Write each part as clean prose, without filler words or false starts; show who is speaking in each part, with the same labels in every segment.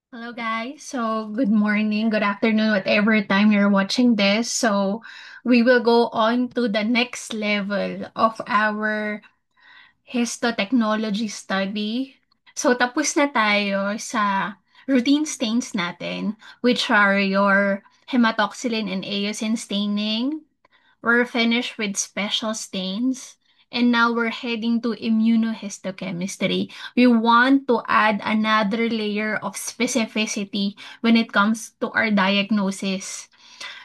Speaker 1: Hello guys. So good morning, good afternoon, whatever time you're watching this. So we will go on to the next level of our histotechnology study. So tapos na tayo sa routine stains natin, which are your hematoxylin and eosin staining. We're finished with special stains. And now we're heading to immunohistochemistry. We want to add another layer of specificity when it comes to our diagnosis.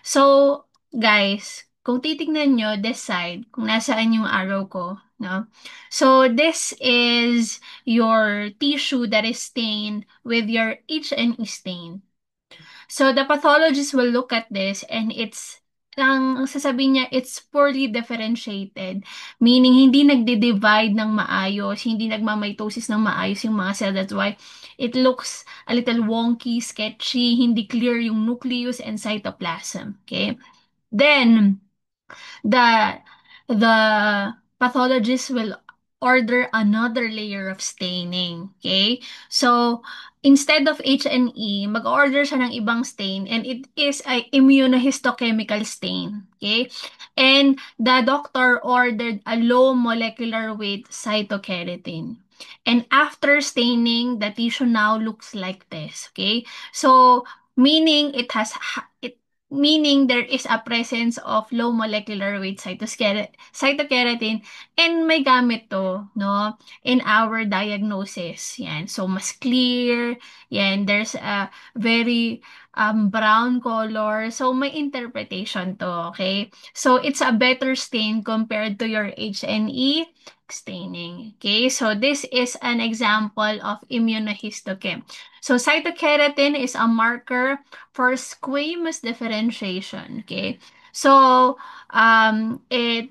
Speaker 1: So, guys, kung titignan nyo this side, kung nasaan yung arrow ko, no? So, this is your tissue that is stained with your H&E stain. So the pathologist will look at this and ang sasabihin niya, it's poorly differentiated. Meaning, hindi nagde-divide ng maayos, hindi nagmamitosis ng maayos yung mga cell. That's why it looks a little wonky, sketchy, hindi clear yung nucleus and cytoplasm. Okay? Then, the the pathologist will order another layer of staining. Okay? So, instead of H&E, mag-order siya ng ibang stain and it is a immunohistochemical stain. Okay? And the doctor ordered a low molecular weight cytokeratin. And after staining, the tissue now looks like this. Okay? So, meaning meaning there is a presence of low molecular weight cytokeratin and may gamit to, no, in our diagnosis. Yan. So, mas clear. Yan. There's a very brown color. So, may interpretation to, okay? So, it's a better stain compared to your H&E staining. Okay? So, this is an example of immunohistochem. So, cytokeratin is a marker for squamous differentiation. Okay. So, it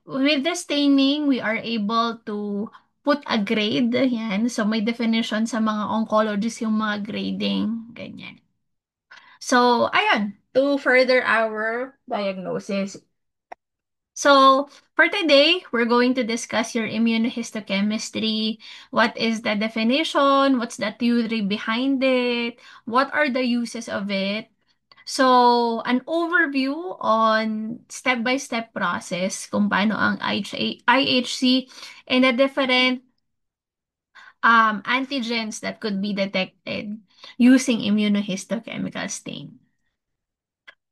Speaker 1: with the staining, we are able to put a grade. Yan. So, may definition sa mga oncologists yung mga grading. Ganyan. So, ayun. To further our diagnosis. So, for today, we're going to discuss your immunohistochemistry. What is the definition? What's the theory behind it? What are the uses of it? So, an overview on step-by-step process kung paano ang IHC and the different antigens that could be detected using immunohistochemical stain.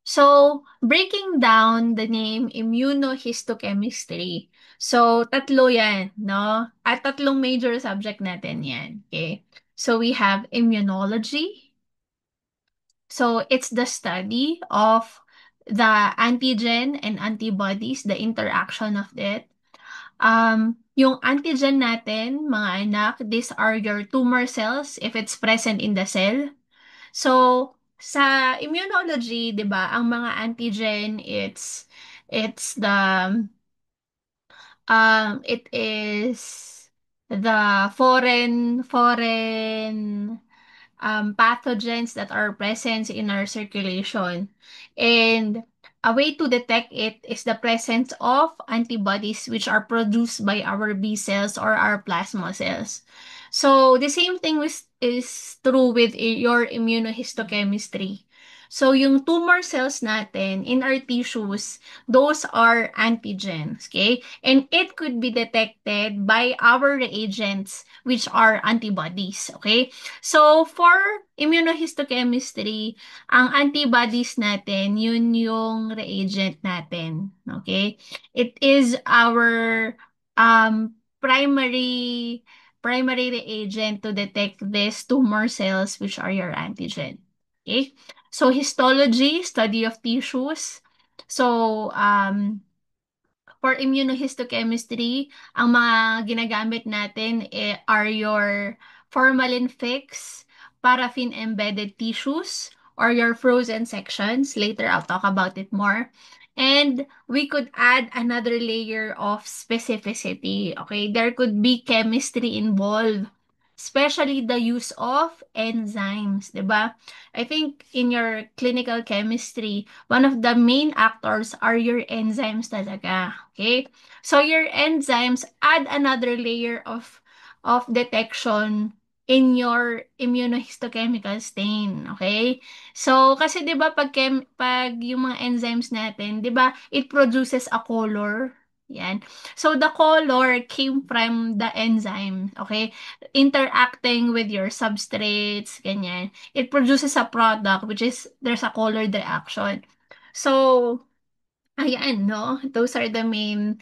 Speaker 1: So, breaking down the name immunohistochemistry. So, tatlo yan, no? At tatlong major subject natin yan, okay? So, we have immunology. So, it's the study of the antigen and antibodies, the interaction of it. Yung antigen natin, mga anak, these are your tumor cells if it's present in the cell. So, sa immunology, 'di ba, ang mga antigen, it's it is the foreign pathogens that are present in our circulation. And a way to detect it is the presence of antibodies which are produced by our B cells or our plasma cells. So the same thing is true with your immunohistochemistry. So yung tumor cells natin in our tissues, those are antigens, okay? And it could be detected by our reagents which are antibodies, okay? So, for immunohistochemistry, ang antibodies natin, yun yung reagent natin. Okay? It is our primary reagent to detect these tumor cells, which are your antigen. Okay? So, histology, study of tissues. So, for immunohistochemistry, ang mga ginagamit natin are your formalin fixed, paraffin-embedded tissues, or your frozen sections. Later, I'll talk about it more. And we could add another layer of specificity. Okay, there could be chemistry involved, especially the use of enzymes, 'di ba? I think in your clinical chemistry, one of the main actors are your enzymes talaga. Okay? So your enzymes add another layer of detection in your immunohistochemical stain, okay? So, kasi 'di ba pag yung mga enzymes natin, 'di ba, it produces a color. Yan. So, the color came from the enzyme, okay? Interacting with your substrates, ganyan. It produces a product which is there's a colored reaction. So, ayan, no? Those are ano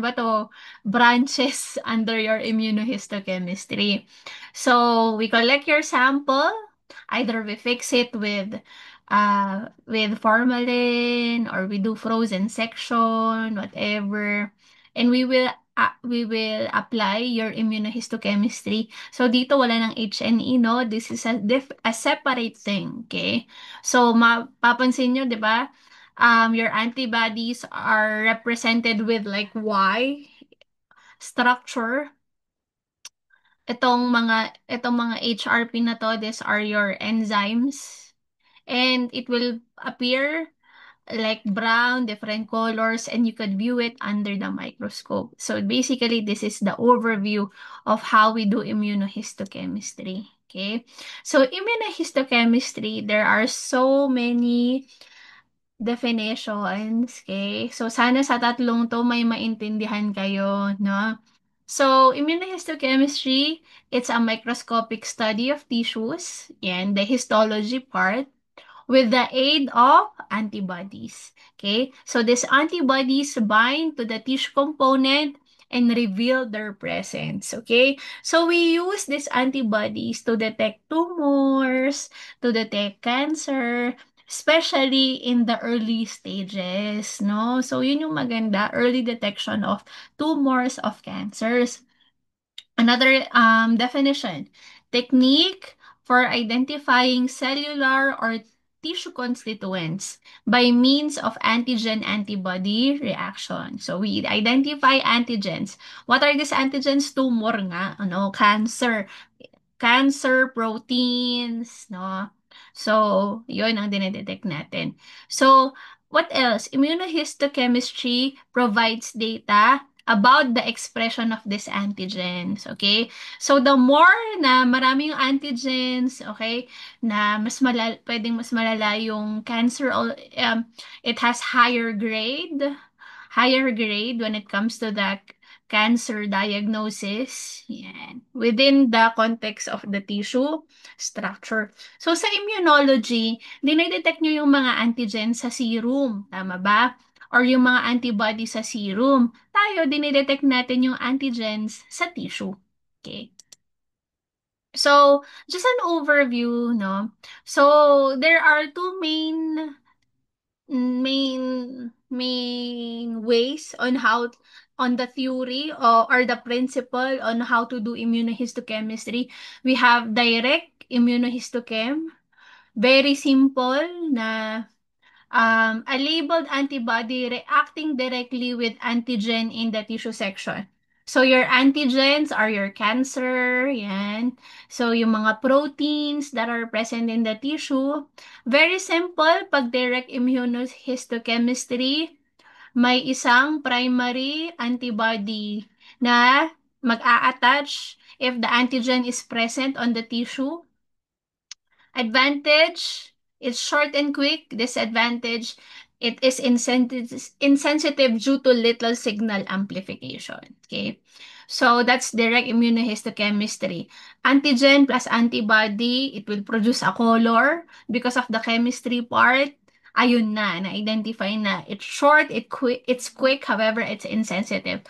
Speaker 1: ba to? Branches under your immunohistochemistry. So, we collect your sample. Either we fix it with formalin or we do frozen section, whatever. And we will apply your immunohistochemistry. So, dito wala ng HNE, no? This is a separate thing, okay? So, mapapansin nyo, di ba? Your antibodies are represented with like Y structure. Itong mga HRP na to, these are your enzymes. And it will appear like brown, different colors, and you could view it under the microscope. So basically, this is the overview of how we do immunohistochemistry. Okay. So immunohistochemistry, there are so many definitions, okay? So, sana sa tatlong to may maintindihan kayo, no? So, immunohistochemistry, it's a microscopic study of tissues and the histology part with the aid of antibodies. Okay? So these antibodies bind to the tissue component and reveal their presence. Okay? So we use these antibodies to detect tumors, to detect cancer, especially in the early stages, no? So yun yung maganda, early detection of tumors, of cancers. Another definition, technique for identifying cellular or tissue constituents by means of antigen-antibody reaction. So we identify antigens. What are these antigens? Tumor nga, ano, cancer proteins, no? So, yun ang dinedetect natin. So, what else? Immunohistochemistry provides data about the expression of these antigens, okay? So, the more na marami yung antigens, okay, na pwedeng mas malala yung cancer, it has higher grade when it comes to the cancer diagnosis. Yan. Within the context of the tissue structure. So, sa immunology, dinidetect nyo yung mga antigen sa serum. Tama ba? Or yung mga antibody sa serum. Tayo, dinidetect natin yung antigens sa tissue. Okay. So, just an overview, no? So, there are two main ways on how on the theory or the principle on how to do immunohistochemistry. We have direct immunohistochem, very simple na a labeled antibody reacting directly with antigen in the tissue section. So, your antigens are your cancer, yan. So, yung mga proteins that are present in the tissue. Very simple, pag direct immunohistochemistry, may isang primary antibody na mag-a-attach if the antigen is present on the tissue. Advantage, it's short and quick. Disadvantage, it is insensitive due to little signal amplification. Okay? So that's direct immunohistochemistry. Antigen plus antibody, it will produce a color because of the chemistry part. Ayun na-identify na. It's short, it's quick, however, it's insensitive.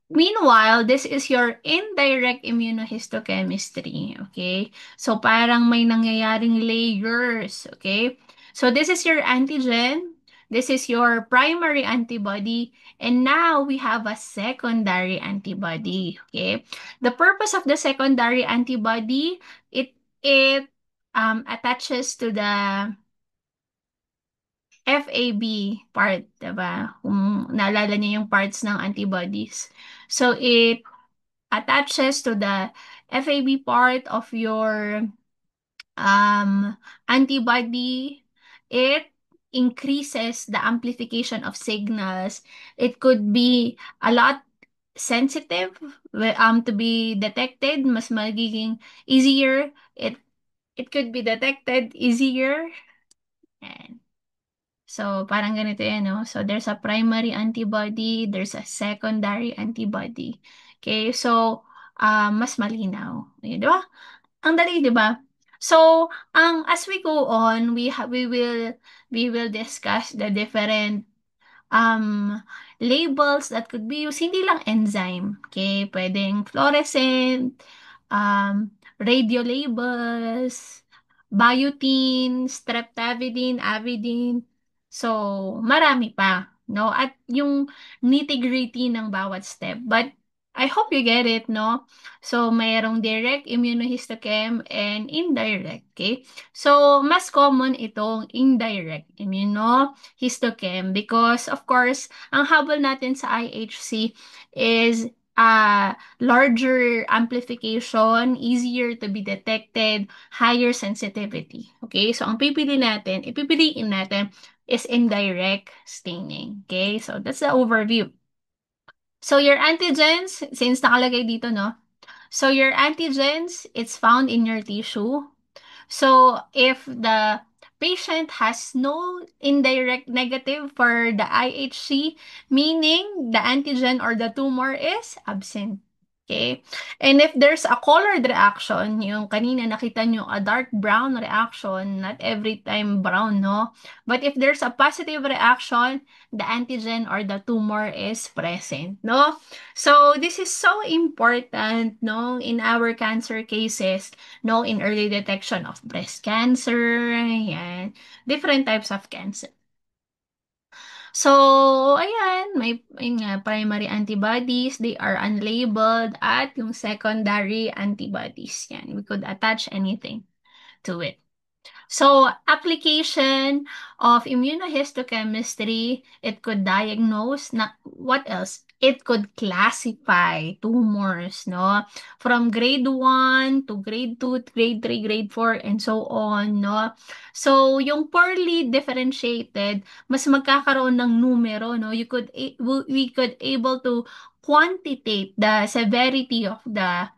Speaker 1: Meanwhile, this is your indirect immunohistochemistry, okay? So, parang may nangyayaring layers, okay? So, this is your antigen, this is your primary antibody, and now we have a secondary antibody, okay? The purpose of the secondary antibody, it attaches to the FAB part, diba? Kung naalala niyo yung parts ng antibodies. So, it attaches to the FAB part of your antibody. It increases the amplification of signals. It could be a lot. sensitive to be detected, mas magiging easier. It could be detected easier. And so, parang ganito yan, no? So, there's a primary antibody, there's a secondary antibody. Okay, so, mas malinaw. Ayun, di ba? Ang dali, di ba? So, as we go on, we will discuss the different um, labels that could be used, hindi lang enzyme. Okay, pwedeng fluorescent, radio labels, biotin, streptavidin, avidin. So, marami pa, no? At yung nitty-gritty ng bawat step. But I hope you get it, no? So, mayroong direct immunohistochem and indirect, okay? So, mas common itong indirect immunohistochem because, of course, ang habol natin sa IHC is larger amplification, easier to be detected, higher sensitivity. Okay? So, ang ipipiliin natin is indirect staining. Okay? So, that's the overview. So, your antigens, since nakalagay dito, no? So, your antigens, it's found in your tissue. So, if the patient has no indirect negative for the IHC, meaning the antigen or the tumor is absent. Okay? And if there's a colored reaction, yung kanina nakita nyo, a dark brown reaction, not every time brown, no? But if there's a positive reaction, the antigen or the tumor is present, no? So, this is so important, no, in our cancer cases, no, in early detection of breast cancer, yan, different types of cancer. So, ayan, may nga, primary antibodies, they are unlabeled, at yung secondary antibodies, yan, we could attach anything to it. So, application of immunohistochemistry, it could diagnose, na, what else? It could classify tumors, no? From grade 1 to grade 2, grade 3, grade 4, and so on, no? So, yung poorly differentiated, mas magkakaroon ng numero, no? We could able to quantitate the severity of the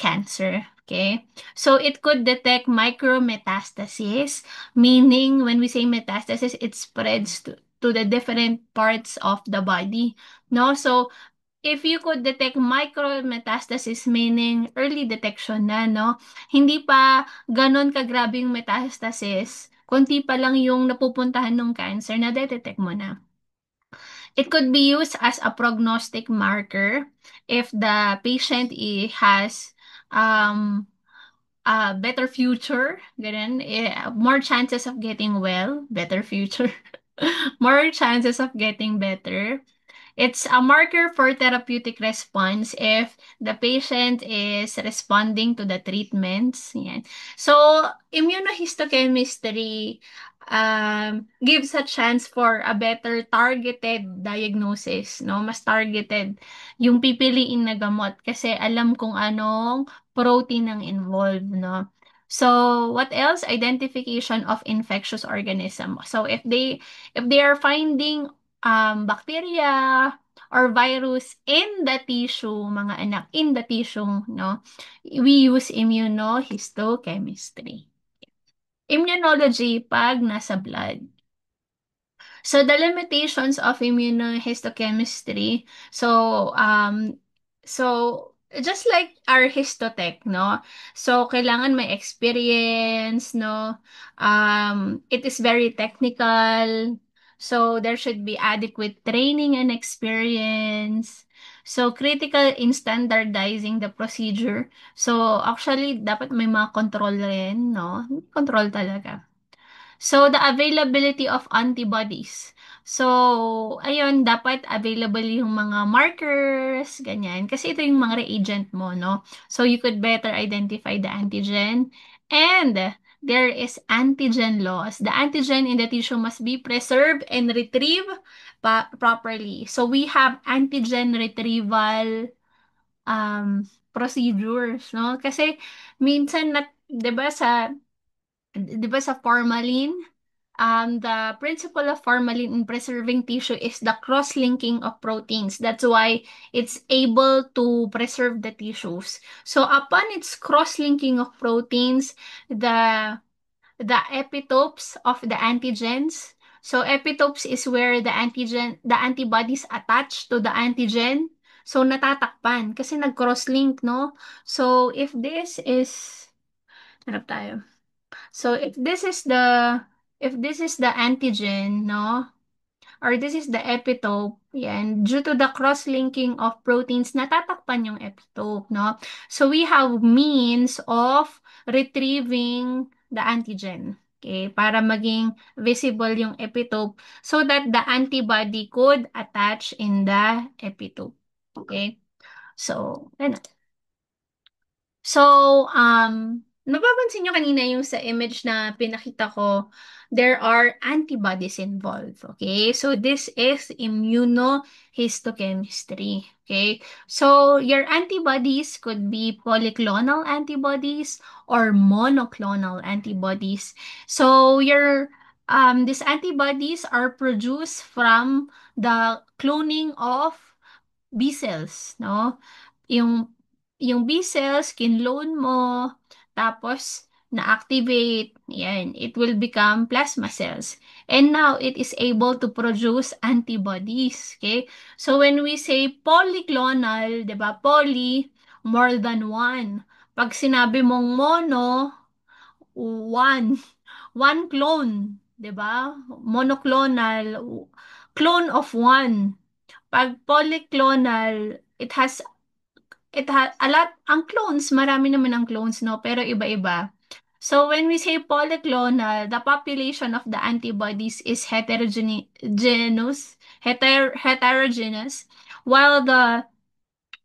Speaker 1: cancer. Okay? So it could detect micrometastasis, meaning when we say metastasis, it spreads to the different parts of the body. No? So if you could detect micrometastasis, meaning early detection na, no? Hindi pa ganon kagrabe yung metastasis, konti pa lang yung napupuntahan ng cancer, na detect mo na. It could be used as a prognostic marker if the patient has um, a better future, ganun, more chances of getting well, better future, more chances of getting better. It's a marker for therapeutic response if the patient is responding to the treatments. Yan. So, immunohistochemistry gives a chance for a better targeted diagnosis, no? Mas targeted yung pipiliin na gamot kasi alam kung anong protein ang involved, no? So, what else? Identification of infectious organism. So, if they are finding bacteria or virus in the tissue, mga anak, in the tissue, no? We use immunohistochemistry. Immunology pag nasa blood. So the limitations of immunohistochemistry. So just like our histotech, no? So kailangan may experience, no? It is very technical. So there should be adequate training and experience. So critical in standardizing the procedure. So actually dapat may mga control rin, no? Control talaga. So, the availability of antibodies. So, ayun, dapat available yung mga markers, ganyan. Kasi ito yung mga reagent mo, no? So, you could better identify the antigen. And there is antigen loss. The antigen in the tissue must be preserved and retrieved properly. So, we have antigen retrieval procedures, no? Kasi minsan, 'di ba sa formalin, the principle of formalin in preserving tissue is the cross-linking of proteins. That's why it's able to preserve the tissues. So upon its cross-linking of proteins, the the epitopes of the antigens. So epitopes is where the antibodies attach to the antigen. So natatakpan kasi nag-cross-link, no? So harap tayo. So if this is the antigen, no? Or this is the epitope, yan, due to the cross-linking of proteins, natatakpan yung epitope, no? So we have means of retrieving the antigen, okay, para maging visible yung epitope so that the antibody could attach in the epitope, okay? So, ano. So, napapansin nyo kanina yung sa image na pinakita ko, there are antibodies involved. Okay? So, this is immunohistochemistry. Okay? So, your antibodies could be polyclonal antibodies or monoclonal antibodies. So, these antibodies are produced from the cloning of B cells, no? Yung yung B cells kinlone mo tapos na-activate, yan, it will become plasma cells. And now it is able to produce antibodies, okay? So when we say polyclonal, 'di ba? Poly, more than one. Pag sinabi mong mono, one. One clone, 'di ba? Monoclonal, clone of one. Pag polyclonal, it has a lot, ang clones, marami naman ang clones, no? Pero iba-iba. So when we say polyclonal, the population of the antibodies is heterogeneous, while the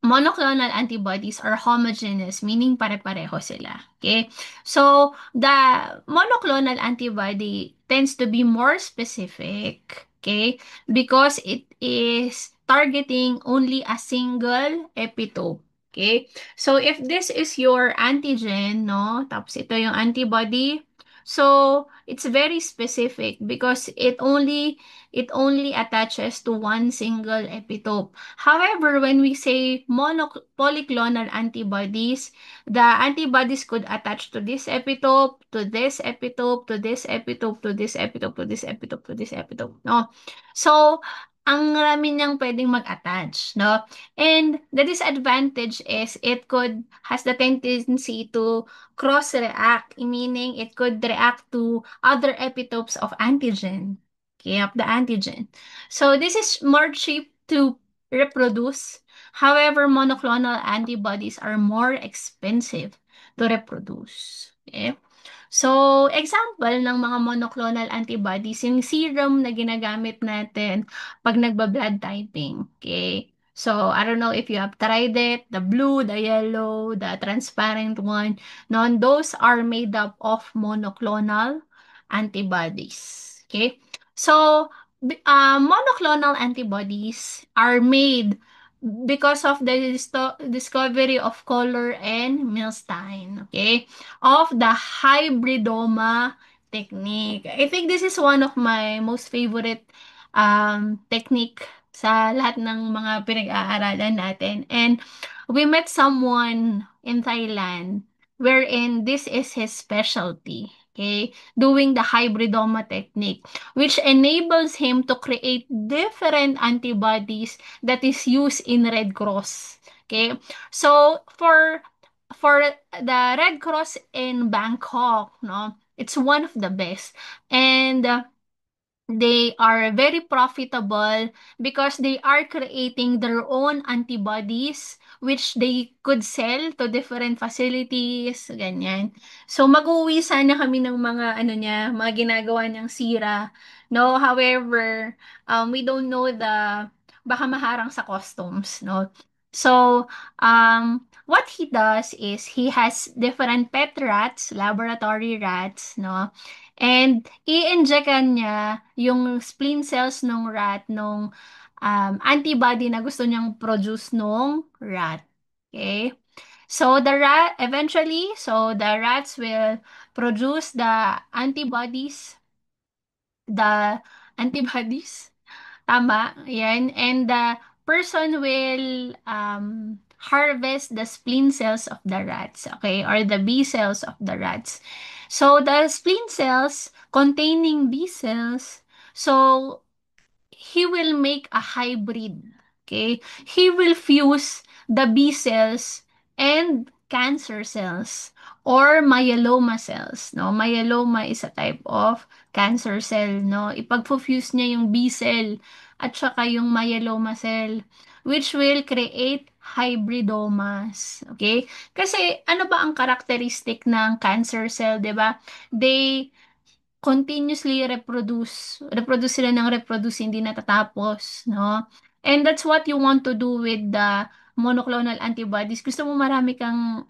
Speaker 1: monoclonal antibodies are homogeneous, meaning pare-pareho sila. Okay? So, the monoclonal antibody tends to be more specific, okay? Because it is targeting only a single epitope. Okay? So, if this is your antigen, no? Tapos ito yung antibody. So, it's very specific because it only attaches to one single epitope. However, when we say polyclonal antibodies, the antibodies could attach to this epitope, to this epitope, to this epitope, to this epitope, to this epitope, to this epitope, no? So, ang rami niyang pwedeng mag-attach, no? And the disadvantage is has the tendency to cross-react, meaning it could react to other epitopes of antigen, okay, of the antigen. So, this is more cheap to reproduce. However, monoclonal antibodies are more expensive to reproduce. Okay? So, example ng mga monoclonal antibodies, yung serum na ginagamit natin pag nagba-blood typing. Okay? So, I don't know if you have tried it, the blue, the yellow, the transparent one. No, those are made up of monoclonal antibodies. Okay? So, monoclonal antibodies are made because of the discovery of Kohler and Milstein, okay, of the hybridoma technique. I think this is one of my most favorite technique sa lahat ng mga pinag-aaralan natin. And we met someone in Thailand wherein this is his specialty, okay, doing the hybridoma technique, which enables him to create different antibodies that is used in Red Cross. Okay? So for the Red Cross in Bangkok, no, it's one of the best. And they are very profitable because they are creating their own antibodies which they could sell to different facilities, ganyan. So mag-uwi sana kami ng mga ano niya, mga ginagawa niyang sira. No, however, we don't know baka maharang sa customs, no. So, what he does is he has different pet rats, laboratory rats, no, and i-injectan niya yung spleen cells ng rat nung antibody na gusto niyang produce nung rat. Okay? So the rats will produce the antibodies the antibodies. Tama, yan. And the person will harvest the spleen cells of the rats, okay, or the B cells of the rats. So the spleen cells containing B cells, so he will make a hybrid. Okay? He will fuse the B cells and cancer cells or myeloma cells. No? Myeloma is a type of cancer cell. No? Ipag-fuse niya yung B cell at saka yung myeloma cell which will create hybridomas. Okay? Kasi ano ba ang characteristic ng cancer cell, 'di ba? They continuously reproduce sila ng reproduce, hindi natatapos, no? And that's what you want to do with the monoclonal antibodies. Gusto mo marami kang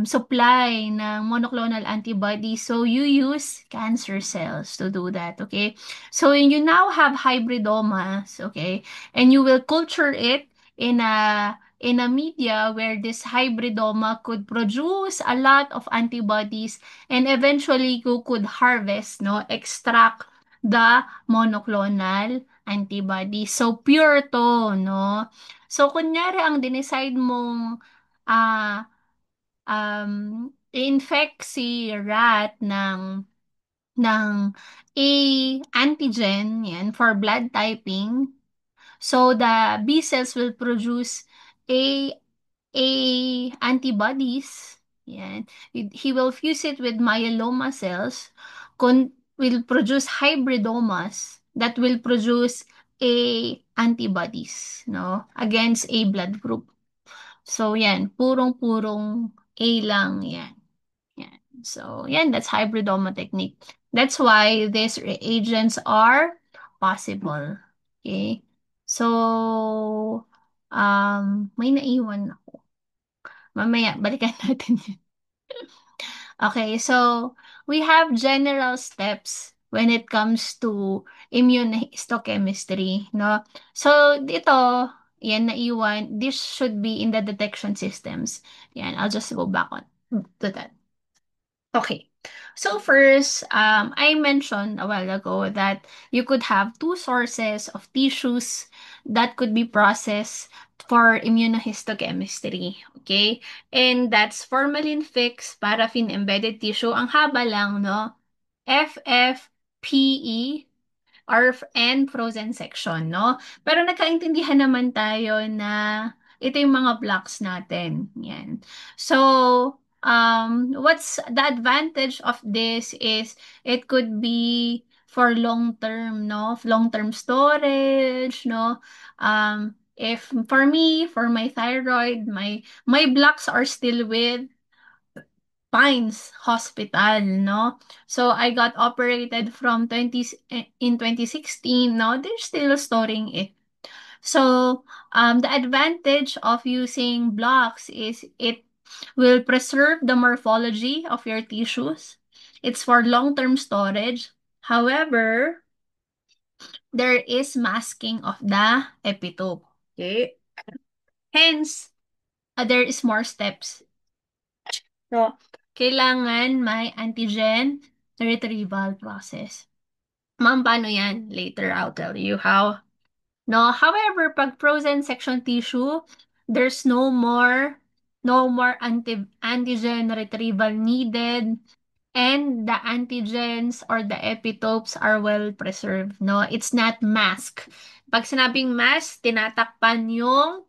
Speaker 1: supply ng monoclonal antibodies. So you use cancer cells to do that, okay? So you now have hybridomas, okay? And you will culture it in a media where this hybridoma could produce a lot of antibodies and eventually you could harvest, no, extract the monoclonal antibodies. So pure to, no? So kunyari ang dineside mong i-infect si rat ng A antigen, yan, for blood typing. So the B cells will produce A A antibodies. Yan. He will fuse it with myeloma cells, will produce hybridomas that will produce A antibodies, no, against A blood group. So, yan, purong-purong A lang yan. Yan. So, yan, that's hybridoma technique. That's why these reagents are possible. Okay? So, may naiwan ako. Mamaya, balikan natin yun. Okay, so we have general steps when it comes to immunohistochemistry, no? So, dito, yan naiwan, this should be in the detection systems. Yan, I'll just go back on to that. Okay. So first, I mentioned a while ago that you could have two sources of tissues that could be processed for immunohistochemistry. Okay? And that's formalin fixed paraffin embedded tissue. Ang haba lang, no? FFPE or and frozen section, no? Pero nagkaintindihan naman tayo na ito yung mga blocks natin. Yan. So, what's the advantage of this is it could be for long term, no? Long-term storage, no? If for me, for my thyroid, my blocks are still with Pines Hospital, no? So I got operated from 2016, no? They're still storing it. So the advantage of using blocks is it will preserve the morphology of your tissues. It's for long-term storage. However, there is masking of the epitope. Okay? Hence, there is more steps. So, kailangan may antigen retrieval process. Ma'am, paano yan? Later, I'll tell you how. No, however, pag frozen section tissue, there's no more antigen retrieval needed and the antigens or the epitopes are well preserved, no? It's not mask. Pag sinabing mask, tinatakpan yung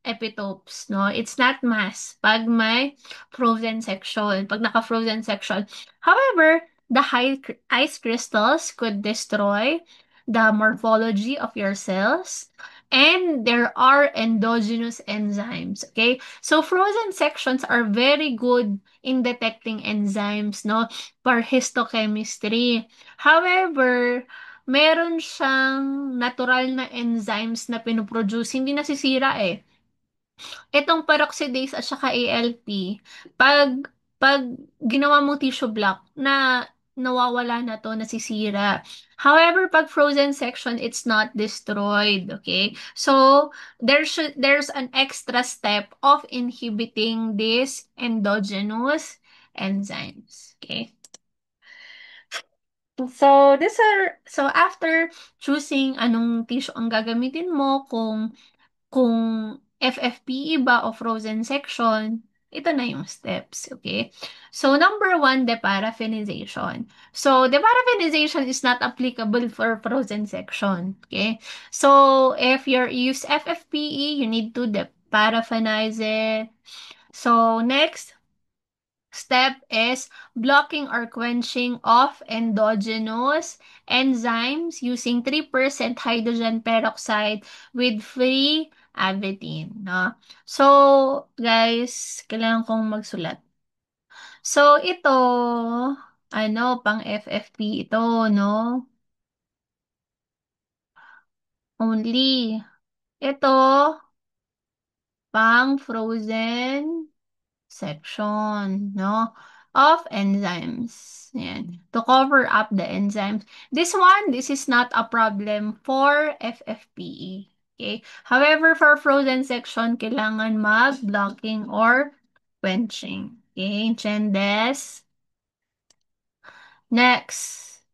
Speaker 1: epitopes, no? It's not mask. Pag may frozen section, pag naka-frozen section. However, the ice crystals could destroy the morphology of your cells and there are endogenous enzymes, okay? So frozen sections are very good in detecting enzymes, no, for histochemistry. However, meron siyang natural na enzymes na pinoproduce, hindi nasisira eh. Itong peroxidase at saka ALP, pag ginawa mong tissue block na nawawala na to, nasisira. However, pag frozen section, it's not destroyed, okay? So, there's an extra step of inhibiting these endogenous enzymes, okay? So after choosing anong tissue ang gagamitin mo, kung FFPE ba o frozen section, ito na yung steps, okay? So, number one, deparaffinization. So, deparaffinization is not applicable for frozen section, okay? So, if you use FFPE, you need to deparaffinize it. So, next step is blocking or quenching of endogenous enzymes using 3% hydrogen peroxide with free avidin, no? So, guys, kailangan kong magsulat. So, ito, pang FFP ito, no? Only. Ito, pang frozen section, no, of enzymes. Yan. To cover up the enzymes. This is not a problem for FFPE. Okay? However, for frozen section, kailangan mag-blocking or quenching. Okay? Chendes. Next.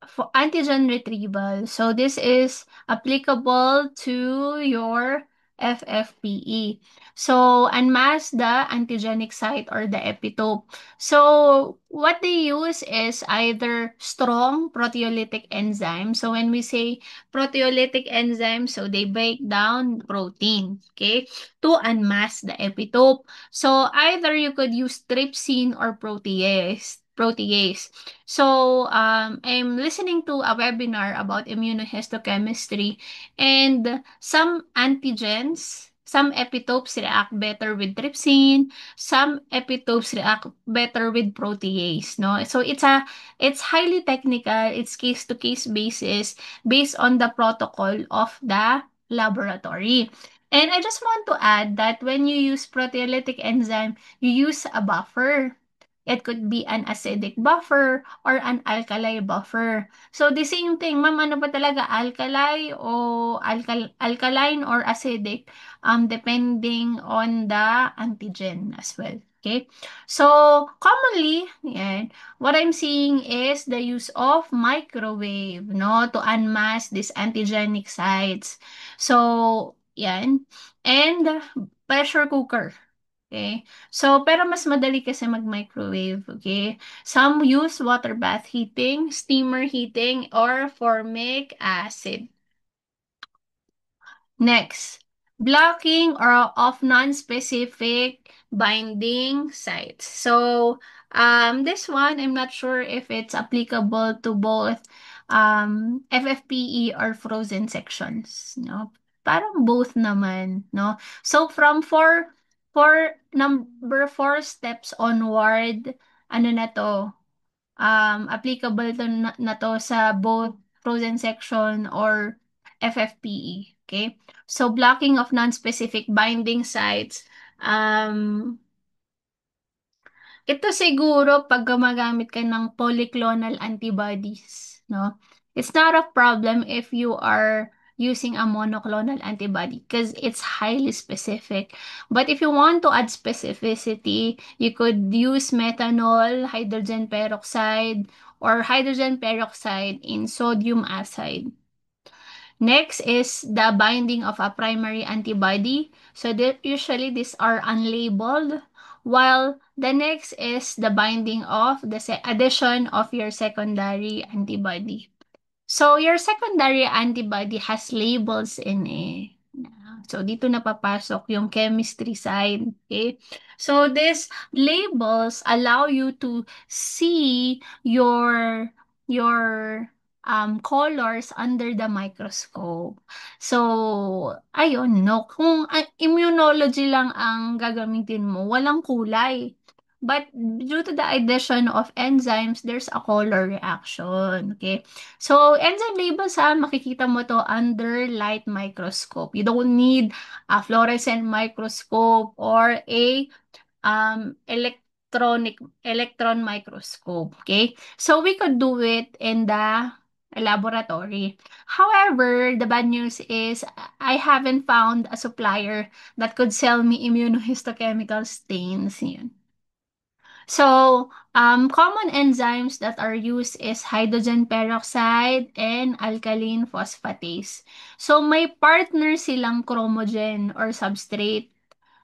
Speaker 1: For antigen retrieval. So this is applicable to your FFPE. So unmask the antigenic site or the epitope. So what they use is either strong proteolytic enzyme. So when we say proteolytic enzyme, so they break down protein, okay, to unmask the epitope. So either you could use trypsin or protease. So, I'm listening to a webinar about immunohistochemistry, and some epitopes react better with trypsin, some epitopes react better with protease, no? So it's highly technical, it's case to case basis based on the protocol of the laboratory. And I just want to add that when you use proteolytic enzyme, you use a buffer. It could be an acidic buffer or an alkali buffer. So, the same thing, ma'am, ano ba talaga, alkali o alkaline or acidic, depending on the antigen as well. Okay? So, commonly, yan, what I'm seeing is the use of microwave, no, to unmask these antigenic sites. So, yan. And pressure cooker. Okay? So, pero mas madali kasi mag-microwave, okay? Some use water bath heating, steamer heating, or formic acid. Next, blocking or of non-specific binding sites. So, this one, I'm not sure if it's applicable to both FFPE or frozen sections. No? Parang both naman, no? So, from number four steps onward, ano na to? Applicable to na to sa both frozen section or FFPE. Okay? So, blocking of non-specific binding sites. Um, Ito siguro pag gumagamit ka ng polyclonal antibodies, no? It's not a problem if you are using a monoclonal antibody because it's highly specific. But if you want to add specificity, you could use methanol, hydrogen peroxide, or hydrogen peroxide in sodium acid. Next is the binding of a primary antibody. So usually these are unlabeled. While the next is the binding of the addition of your secondary antibody. So your secondary antibody has labels in it. So dito na papasok yung chemistry side. Okay? So these labels allow you to see your colors under the microscope. So, ayun, no? Kung immunology lang ang gagamitin mo, walang kulay. But due to the addition of enzymes, there's a color reaction. Okay? So, enzyme labels makikita mo to under light microscope. You don't need a fluorescent microscope or a electron microscope. Okay? So, we could do it in the laboratory. However, the bad news is I haven't found a supplier that could sell me immunohistochemical stains. Yun. So, common enzymes that are used is hydrogen peroxide and alkaline phosphatase. So, may partner silang chromogen or substrate,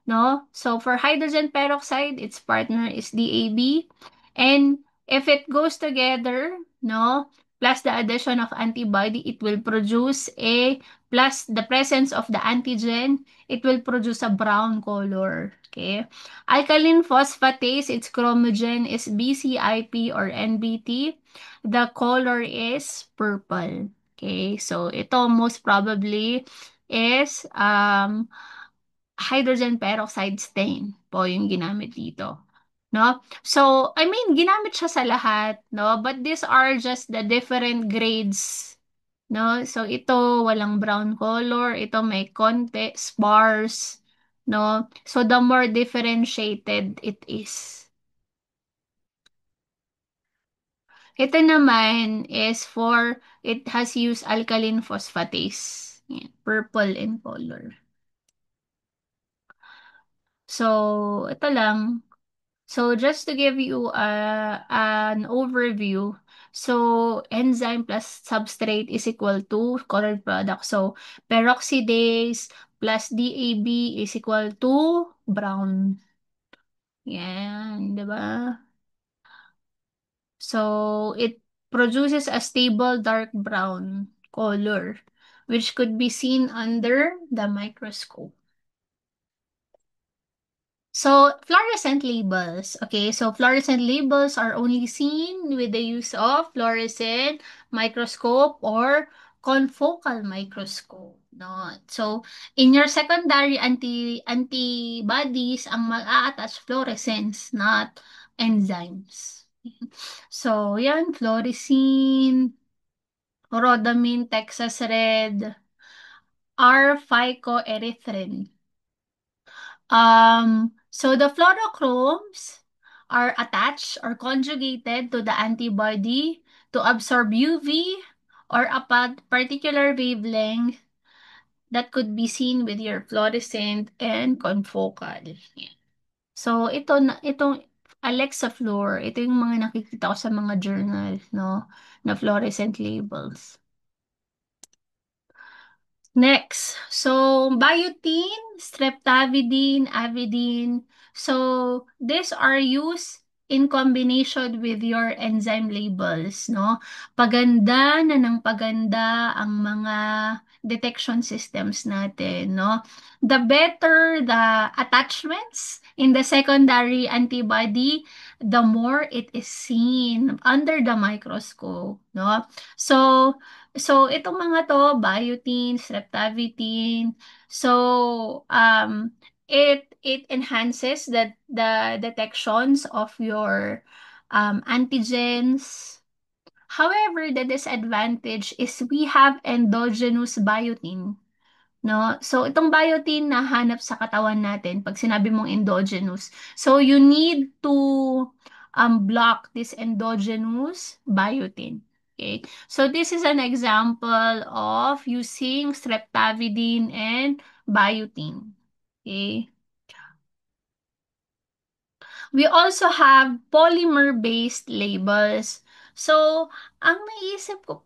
Speaker 1: no? So for hydrogen peroxide, its partner is DAB. And if it goes together, no, plus the addition of antibody, it will produce a, plus the presence of the antigen, it will produce a brown color. Okay. Alkaline phosphatase, its chromogen is BCIP or NBT. The color is purple. Okay. So ito most probably is hydrogen peroxide stain po yung ginamit dito. No? So, I mean, ginamit siya sa lahat, no? But these are just the different grades, no? So, ito walang brown color, ito may konti, sparse, no? So, the more differentiated it is. Ito naman is for, it has used alkaline phosphatase. Yan, purple in color. So, ito lang. So just to give you an overview, so enzyme plus substrate is equal to colored product. So peroxidase plus DAB is equal to brown. Yan, di ba? So it produces a stable dark brown color, which could be seen under the microscope. So, fluorescent labels. Okay, so fluorescent labels are only seen with the use of fluorescent microscope or confocal microscope. No? So, in your secondary antibodies, ang mag-a-attach fluorescence, not enzymes. So, yan, fluorescein, rhodamine, Texas red, R-phycoerythrin. So the fluorochromes are attached or conjugated to the antibody to absorb UV or a particular wavelength that could be seen with your fluorescent and confocal. Yan. So ito na itong Alexa Fluor, ito yung mga nakikita ko sa mga journal, no, na fluorescent labels. Next, so biotin, streptavidin, avidin. So these are used in combination with your enzyme labels, no? Paganda na ng paganda ang mga detection systems natin, no? The better the attachments in the secondary antibody, the more it is seen under the microscope, no? So itong mga to, biotin, streptavidin, so, it enhances the detections of your antigens. However, the disadvantage is we have endogenous biotin. No? So, itong biotin na hanap sa katawan natin, pag sinabi mong endogenous, so you need to block this endogenous biotin. Okay? So, this is an example of using streptavidin and biotin. Okay? We also have polymer-based labels. So, ang naisip ko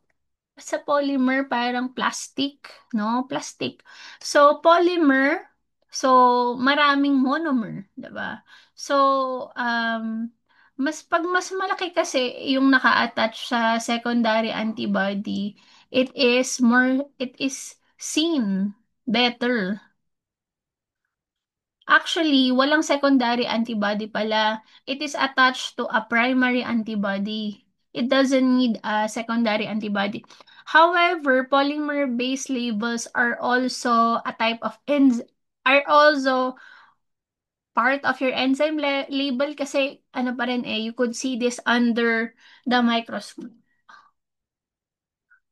Speaker 1: sa polymer parang plastic, no? Plastic. So polymer, so maraming monomer, 'di ba? So mas malaki kasi yung naka-attach sa secondary antibody, it is seen better. Actually, walang secondary antibody pala. It is attached to a primary antibody. It doesn't need a secondary antibody. However, polymer-based labels are also a type of are also part of your enzyme label kasi ano pa rin you could see this under the microscope.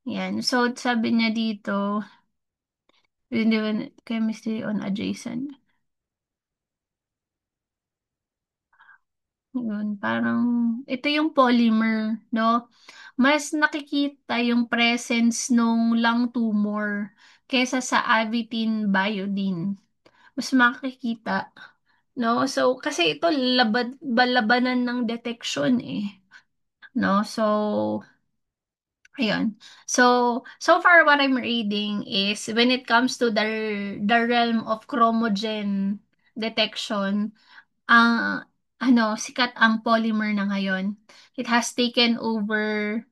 Speaker 1: Yan. So, sabi niya dito, chemistry on adjacent. Yun, parang ito yung polymer, no? Mas nakikita yung presence nung lung tumor kesa sa avidin biodin. Mas makikita, no? So, kasi ito labanan ng detection eh, no? So, ayun. So far what I'm reading is when it comes to the realm of chromogen detection, ang sikat ang polymer na ngayon. It has taken over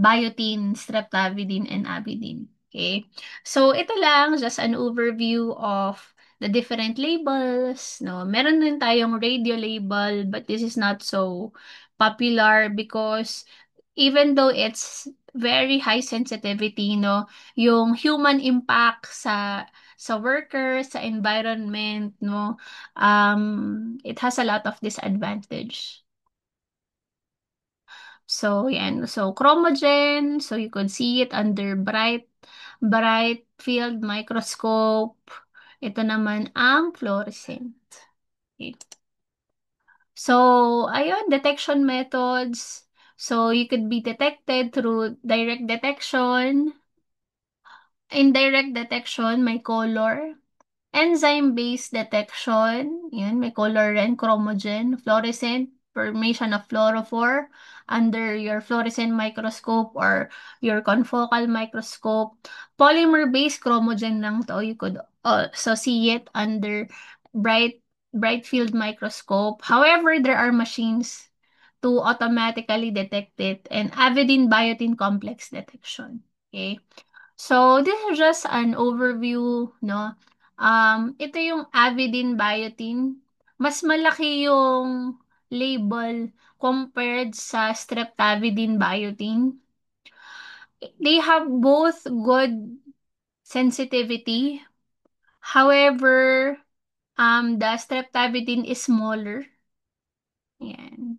Speaker 1: biotin, streptavidin, and avidin. Okay? So, ito lang, just an overview of the different labels. No? Meron din tayong radio label, but this is not so popular because even though it's very high sensitivity, no, yung human impact sa workers, sa environment, no, it has a lot of disadvantage. So, yan. So, chromogen, so you could see it under bright field microscope. Ito naman ang fluorescent. Okay. So, ayun, detection methods. So, you could be detected through direct detection. Indirect detection, may color. Enzyme-based detection, yan, may color rin, chromogen, fluorescent, formation of fluorophore under your fluorescent microscope or your confocal microscope. Polymer-based chromogen lang to. You could also see it under bright bright field microscope. However, there are machines to automatically detect it and avidin biotin complex detection. Okay? So, this is just an overview, no? Ito yung avidin biotin. Mas malaki yung label compared sa streptavidin biotin. They have both good sensitivity. However, the streptavidin is smaller. Yan.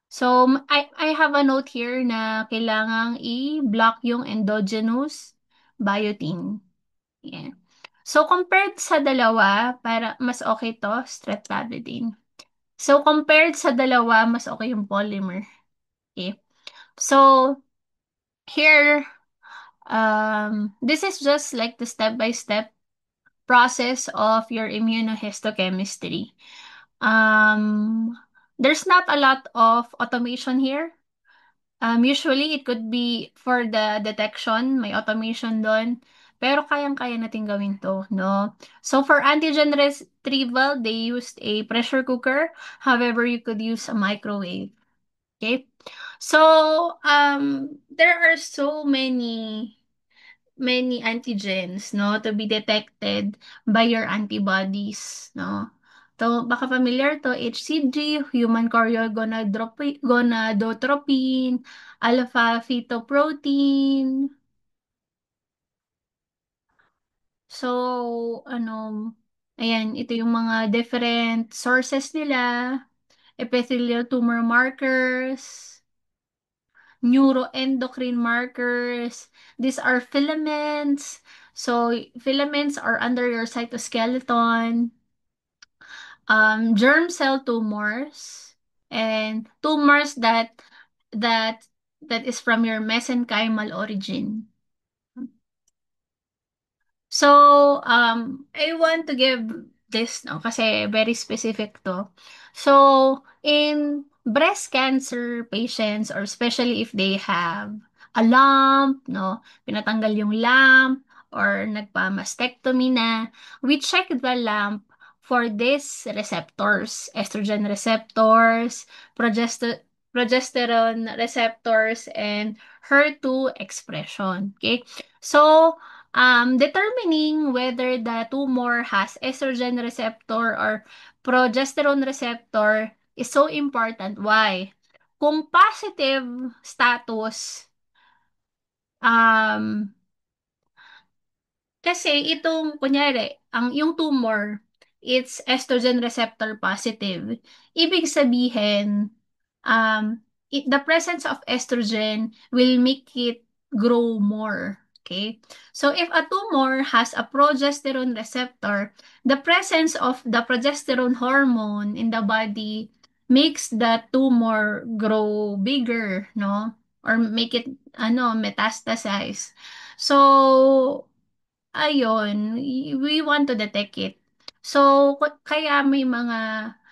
Speaker 1: So, I have a note here na kailangang i-block yung endogenous biotin. Yan. So, compared sa dalawa, para mas okay to, streptavidin. So, compared sa dalawa, mas okay yung polymer. Okay. So, here, this is just like the step-by-step process of your immunohistochemistry. Um, there's not a lot of automation here. Usually, it could be for the detection, may automation doon. Pero kayang-kaya natin gawin to, no? So, for antigen retrieval, they used a pressure cooker. However, you could use a microwave. Okay? So, there are so many antigens, no, to be detected by your antibodies, no? To, baka familiar to, HCG, human gonadotropin, alpha fetoprotein. So, ayan, ito yung mga different sources nila, epithelial tumor markers, neuroendocrine markers. These are filaments. So, filaments are under your cytoskeleton. Germ cell tumors and tumors that that is from your mesenchymal origin. So, I want to give this, no, kasi very specific to. So, in breast cancer patients, or especially if they have a lump, no, pinatanggal yung lump, or nagpa-mastectomy na, we check the lump for these receptors, estrogen receptors, progesterone receptors, and HER2 expression. Okay? So, determining whether the tumor has estrogen receptor or progesterone receptor is so important. Why? Kung positive status, um, kasi itong, kunyari, yung tumor, it's estrogen receptor positive. Ibig sabihin, the presence of estrogen will make it grow more. Okay? So, if a tumor has a progesterone receptor, the presence of the progesterone hormone in the body makes the tumor grow bigger, no? Or make it, metastasize. So, ayun, we want to detect it. So, kaya may mga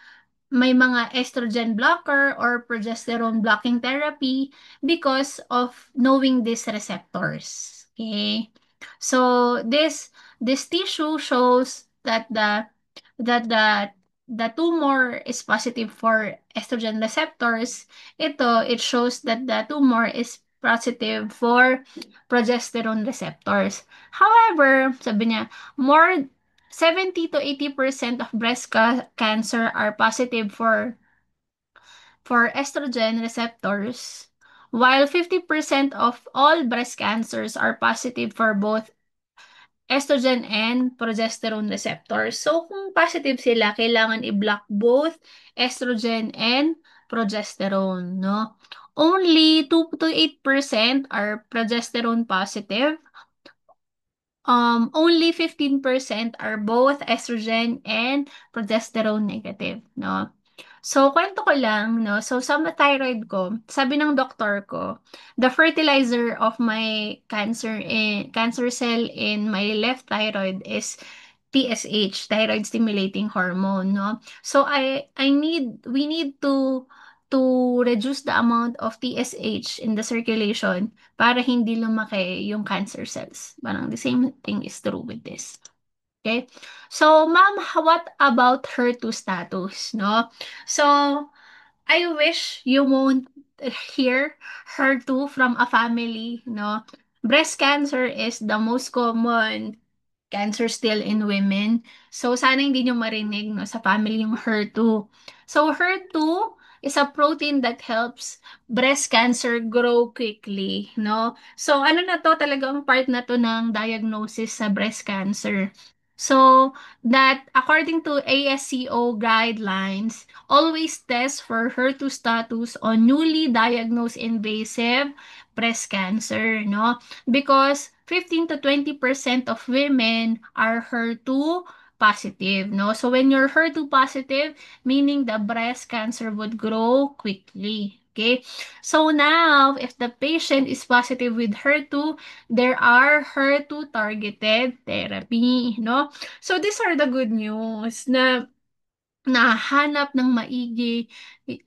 Speaker 1: estrogen blocker or progesterone blocking therapy because of knowing these receptors. Okay? So this tissue shows that the tumor is positive for estrogen receptors. It shows that the tumor is positive for progesterone receptors. However, sabi niya, more 70 to 80% of breast cancer are positive for estrogen receptors, while 50% of all breast cancers are positive for both estrogen and progesterone receptors. So, kung positive sila, kailangan i-block both estrogen and progesterone, no? Only 2 to 8% are progesterone positive. Only 15% are both estrogen and progesterone negative, no? So, kwento ko lang, no? So, sa thyroid ko, sabi ng doktor ko, the fertilizer of my cancer cell in my left thyroid is TSH, thyroid stimulating hormone, no? So, we need to reduce the amount of TSH in the circulation para hindi lumaki yung cancer cells. Parang the same thing is true with this. Okay? So, ma'am, what about HER2 status, no? So, I wish you won't hear HER2 from a family, no? Breast cancer is the most common cancer still in women. So, sana hindi nyo marinig, no, sa family yung HER2. So, HER2 is a protein that helps breast cancer grow quickly, no? So, ano na to, talagang part na to ng diagnosis sa breast cancer. So, that according to ASCO guidelines, always test for HER2 status on newly diagnosed invasive breast cancer, no? Because 15 to 20% of women are HER2 positive, no? So when you're HER2 positive, meaning the breast cancer would grow quickly. Okay? So now, if the patient is positive with HER2, there are HER2 targeted therapy, no? So these are the good news na nahanap ng maigi,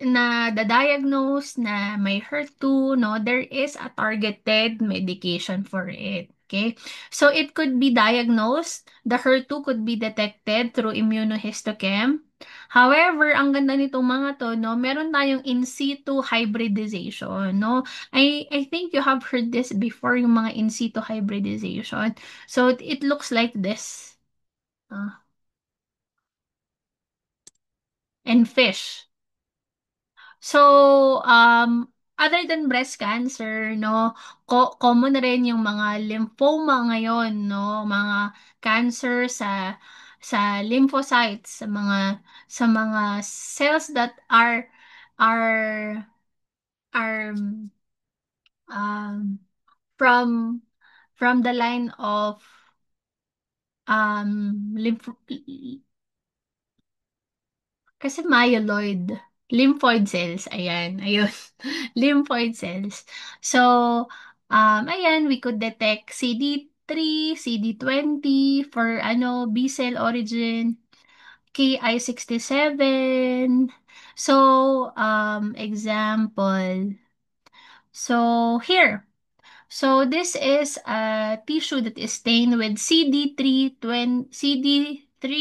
Speaker 1: na da-diagnose na may HER2, no, there is a targeted medication for it. Okay? So, it could be diagnosed. The HER2 could be detected through immunohistochem. However, ang ganda nitong mga to, no, meron tayong in situ hybridization, no? I think you have heard this before, yung mga in situ hybridization. So, it looks like this. Uh, and fish. So, other than breast cancer, no, common rin yung mga lymphoma ngayon, no, mga cancer sa lymphocytes, sa mga cells that are um from from the line of lymph kasi myeloid, lymphoid cells, ayan, ayun, lymphoid cells. So, ayan, we could detect CD3, CD20 for B cell origin, Ki67. So, example. So, here. So this is a tissue that is stained with CD3, CD3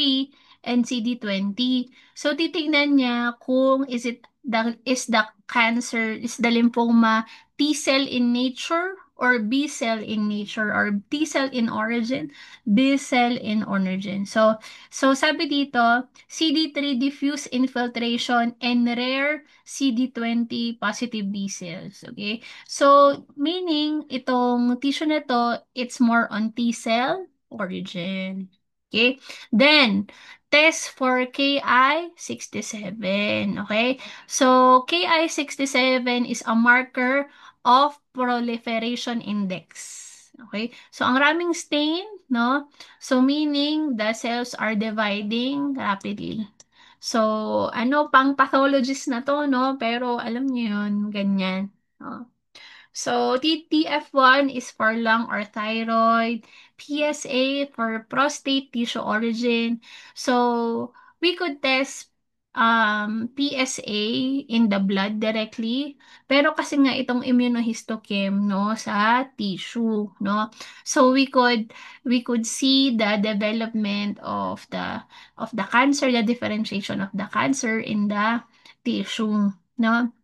Speaker 1: and CD20. So titingnan niya kung is the lymphoma T cell in nature or B cell in nature, or T cell in origin, B cell in origin. So sabi dito, CD3 diffuse infiltration and rare CD20 positive B cells. Okay? So, meaning, itong tissue na to, it's more on T-cell origin. Okay? Then, test for Ki67. Okay? So, Ki67 is a marker of proliferation index. Okay? So, ang raming stain, no? So, meaning, the cells are dividing rapidly. So, ano, pang pathologist na to, no? Pero alam niyo yun, ganyan. Oh. So, TTF1 is for lung or thyroid, PSA for prostate tissue origin. So, we could test PSA in the blood directly. Pero kasi nga itong immunohistochem, no, sa tissue, no. So, we could see the development of the cancer, the differentiation of the cancer in the tissue, no.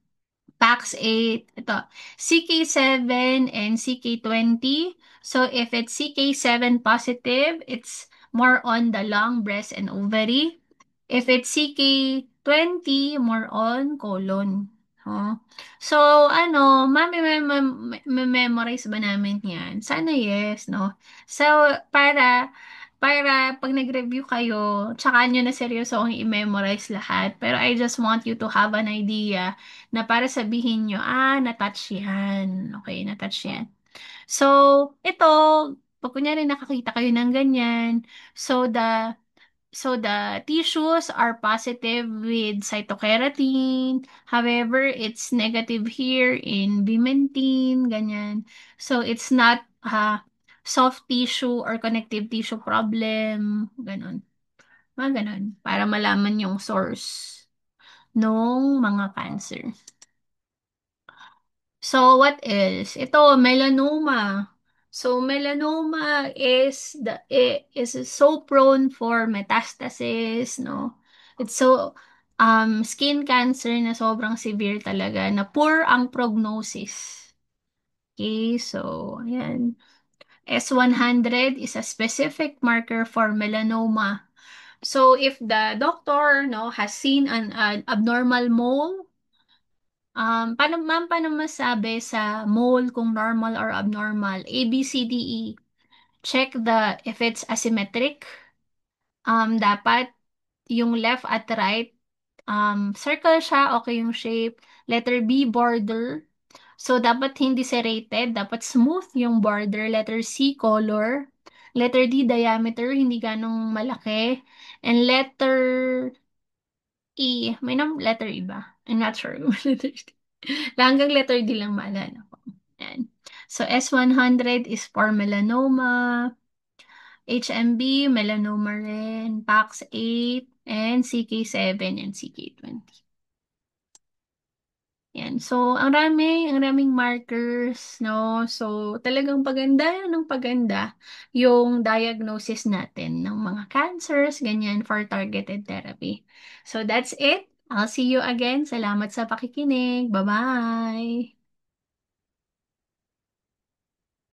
Speaker 1: PAX8, ito, CK7 and CK20. So if it's CK7 positive, it's more on the lung, breast, and ovary. If it's CK20, more on colon. Oh. So, ano, memorize ba namin yan? Sana yes, no? So, para pag nag-review kayo, tsaka nyo na seryoso akong i-memorize lahat. Pero I just want you to have an idea na para sabihin nyo, na-touch yan. Okay, na-touch yan. So, ito, pag kunyari nakakita kayo ng ganyan, so the tissues are positive with cytokeratin. However, it's negative here in vimentin, ganyan. So, it's not soft tissue or connective tissue problem, ganun. Mga ganun. Para malaman yung source ng mga cancer. So, what else? Ito, melanoma. So, melanoma is so prone for metastasis, no? It's so skin cancer na sobrang severe talaga, na poor ang prognosis. Okay, so, ayan. S100 is a specific marker for melanoma. So, if the doctor, no, has seen an abnormal mole. Paano masabi sa mole kung normal or abnormal? A, B, C, D, E. Check if it's asymmetric. Dapat yung left at right, circle siya, okay yung shape. Letter B, border. So, dapat hindi serrated, dapat smooth yung border. Letter C, color. Letter D, diameter, hindi ganong malaki. And letter E, letter E ba? I'm not sure. Letter D. Hanggang letter D lang maalala ko. Yan. So, S100 is for melanoma, HMB, melanoma rin, PAX8, and CK7 and CK20. Yan. So, ang raming markers, no? So, talagang paganda ng paganda yung diagnosis natin ng mga cancers, ganyan, for targeted therapy. So, that's it. I'll see you again. Salamat sa pakikinig. Bye-bye!